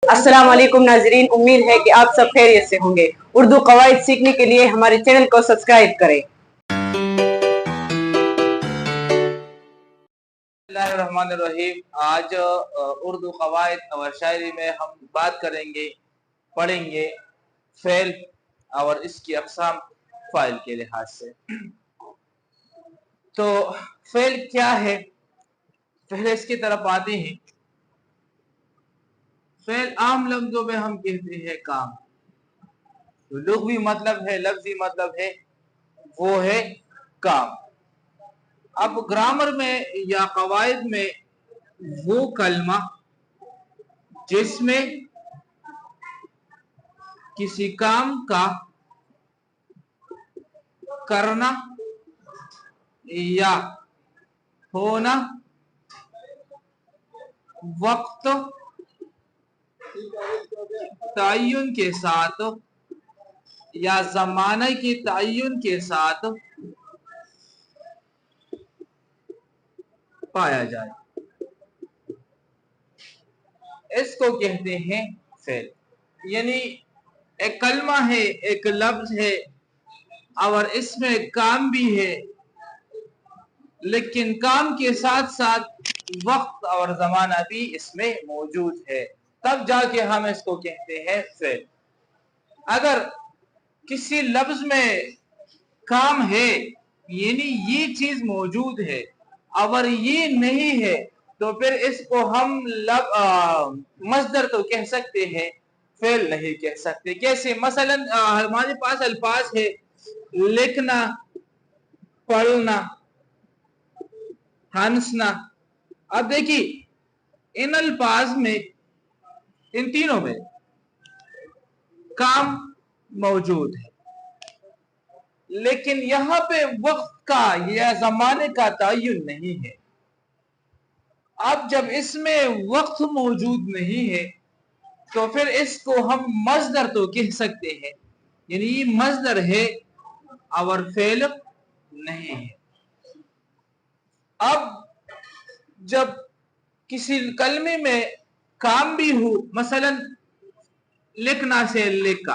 अस्सलाम वालेकुम नाजरीन, उम्मीद है कि आप सब खैरियत से होंगे। उर्दू कवायद सीखने के लिए हमारे चैनल को सब्सक्राइब करें। बिस्मिल्लाहिर्रहमानिर्रहीम। आज उर्दू कवायद और शायरी में हम बात करेंगे, पढ़ेंगे फ़ेल और इसकी अक़साम फ़ाइल के लिहाज से। तो फ़ेल क्या है, पहले इसकी तरफ आते हैं। फ़ेल आम लफ्ज़ों में हम कहते हैं काम, तो लुग़वी मतलब है, लफ्ज़ी मतलब है, वो है काम। अब ग्रामर में या कवायद में वो कलमा जिसमें किसी काम का करना या होना वक्त तय्युन के साथ या ज़माने के तय्युन के साथ पाया जाए, इसको कहते हैं फ़ेल। यानी एक कलमा है, एक लफ्ज है और इसमें काम भी है, लेकिन काम के साथ साथ वक्त और ज़माना भी इसमें मौजूद है, तब जाके हम इसको कहते हैं फ़ेल। अगर किसी लफ्ज में काम है, यानी ये चीज मौजूद है, अगर ये नहीं है तो फिर इसको हम मस्दर तो कह सकते हैं, फेल नहीं कह सकते। कैसे? मसलन हमारे पास अल्फाज है लिखना, पढ़ना, हंसना। अब देखिए इन अल्फाज में, इन तीनों में काम मौजूद है, लेकिन यहां पे वक्त का या जमाने का तय्युन नहीं है। अब जब इसमें वक्त मौजूद नहीं है तो फिर इसको हम मस्दर तो कह सकते हैं, यानी ये मस्दर है और फेल नहीं है। अब जब किसी कलमे में काम भी हो, मसलन लिखना से लिखा,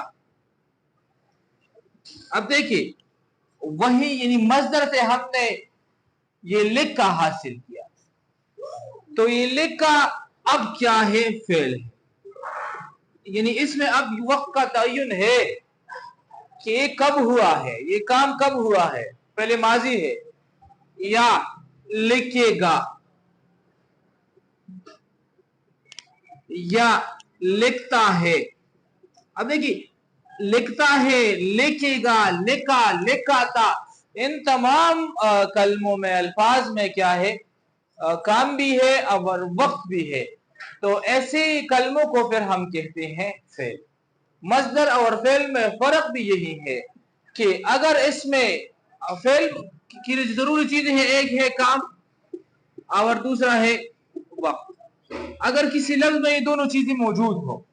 अब देखिए वही यानी मस्दर से हमने ये लिख का हासिल किया, तो ये लिख का अब क्या है? फेल है। यानी इसमें अब वक्त का तय्युन है कि ये कब हुआ है, ये काम कब हुआ है, पहले माजी है या लिखेगा या लिखता है। अब देखिए लिखता है, लिखेगा, लिखा, लिखा था, इन तमाम कलमों में, अल्फाज में क्या है? काम भी है और वक्त भी है। तो ऐसे कलमों को फिर हम कहते हैं फेल। मस्दर और फेल में फर्क भी यही है कि अगर इसमें फेल की जरूरी चीजें हैं, एक है काम और दूसरा है वक्त। अगर किसी लफ्ज में ये दोनों चीजें मौजूद हो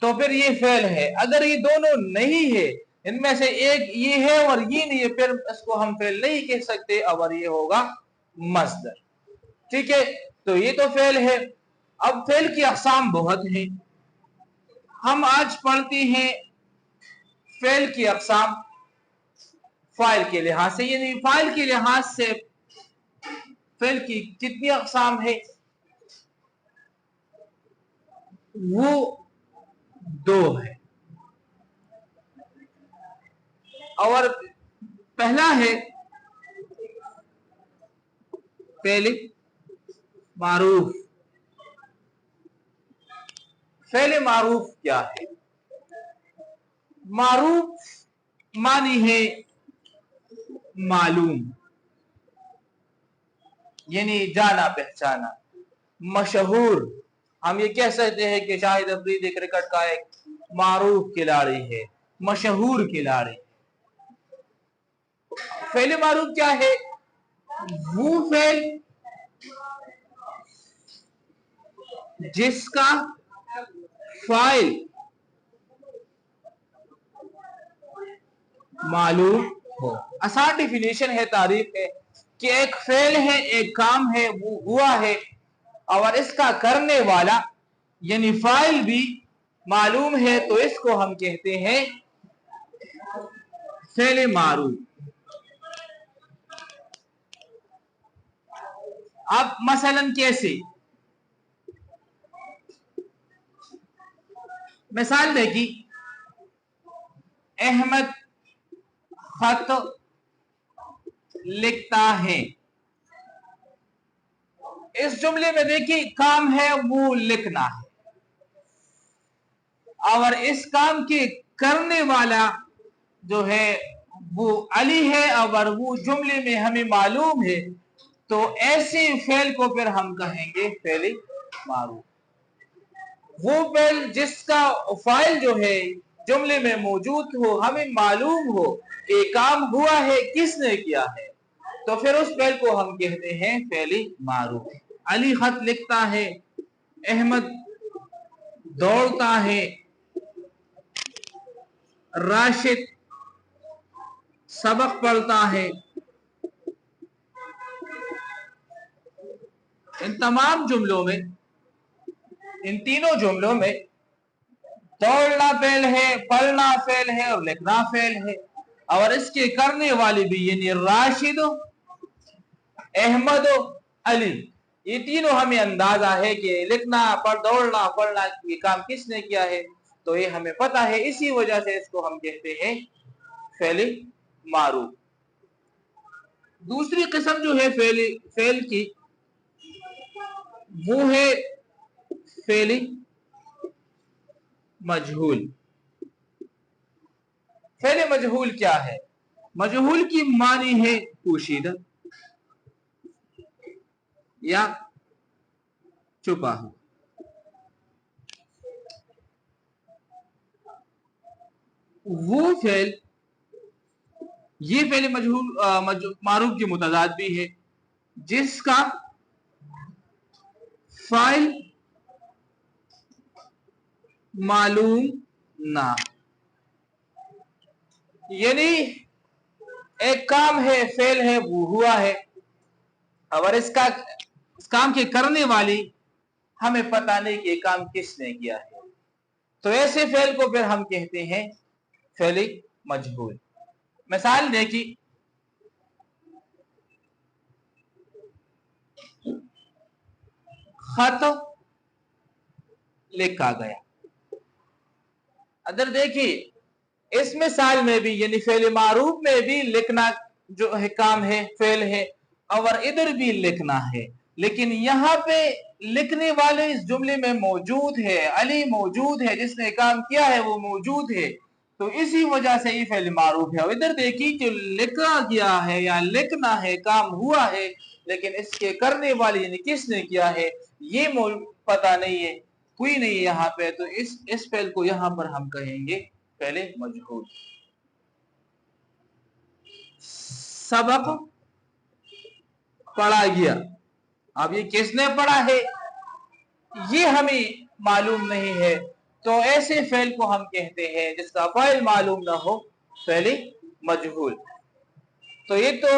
तो फिर ये फेल है। अगर ये दोनों नहीं है, इनमें से एक ये है और ये नहीं है, फिर इसको हम फेल नहीं कह सकते और ये होगा मस्दर। ठीक है, तो ये तो फेल है। अब फेल की अक़साम बहुत हैं, हम आज पढ़ते हैं फेल की अक़साम फाइल के लिहाज से। यानी फाइल के लिहाज से फेल की कितनी अक़साम है? वो दो है। और पहला है फेल मारूफ। फेल मारूफ क्या है? मारूफ मानी है मालूम, यानी जाना पहचाना। मशहूर, हम ये कह सकते हैं कि शाहिद अफरीदी क्रिकेट का एक मारूफ खिलाड़ी है, मशहूर खिलाड़ी। फेल मारूफ क्या है? वो फेल जिसका फाइल मालूम हो। आसान डिफिनेशन है, तारीफ है कि एक फेल है, एक काम है, वो हुआ है और इसका करने वाला यानी फाइल भी मालूम है, तो इसको हम कहते हैं फेल मारूफ। अब मसलन कैसे, मिसाल देखी, अहमद खत लिखता है। इस जुमले में देखिए काम है वो लिखना है, और इस काम के करने वाला जो है वो अली है, और वो जुमले में हमें मालूम है, तो ऐसे फेल को फिर हम कहेंगे फेल मारूफ। वो फेल जिसका फाइल जो है जुमले में मौजूद हो, हमें मालूम हो कि काम हुआ है, किसने किया है, तो फिर उस फेल को हम कहते हैं फेल मारूफ। अली खत लिखता है, अहमद दौड़ता है, राशिद सबक पढ़ता है। इन तमाम जुमलों में, इन तीनों जुमलों में दौड़ना फेल है, पढ़ना फेल है और लिखना फेल है, और इसके करने वाले भी यानी राशिद, अहमद, अली, ये तीनों हमें अंदाजा है कि लिखना दौड़ना पढ़ना ये काम किसने किया है, तो ये हमें पता है, इसी वजह से इसको हम कहते हैं फेल मारूफ। दूसरी किस्म जो है फेल की, वो है फेल मजहूल। फेल मजहूल क्या है? मजहूल की मानी है पोशीदा या छुपा हो। वो फेल, ये फेल मजहूल मारूफ की मुतजाद भी है, जिसका फाइल मालूम ना, यानी एक काम है, फेल है, वो हुआ है, और इस काम के करने वाली हमें पता नहीं कि काम किसने किया है, तो ऐसे फेल को फिर हम कहते हैं फेल मजहूल। मिसाल देखी, खत लिखा गया। अदर देखिए इस मिसाल में भी यानी फेल मारूफ में भी लिखना जो है काम है, फेल है, और इधर भी लिखना है, लेकिन यहाँ पे लिखने वाले इस जुमले में मौजूद है, अली मौजूद है, जिसने काम किया है वो मौजूद है, तो इसी वजह से ये फेल मारूफ है। और इधर देखिए कि लिखा गया है या लिखना है, काम हुआ है, लेकिन इसके करने वाले यानी किसने किया है ये पता नहीं है, कोई नहीं है यहाँ पे, तो इस फेल को यहाँ पर हम कहेंगे फेल मजहूल। सबक पढ़ा गया, अब ये किसने पढ़ा है ये हमें मालूम नहीं है, तो ऐसे फेल को हम कहते हैं जिसका फाइल मालूम ना हो, फेल मजहूल। तो ये तो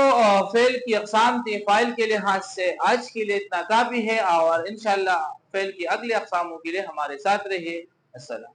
फेल की अक़साम थी। फाइल के लिहाज से आज के लिए इतना काफी है, और इंशाअल्लाह फेल की अगले अक़सामों के लिए हमारे साथ रहिए। अस्सलाम।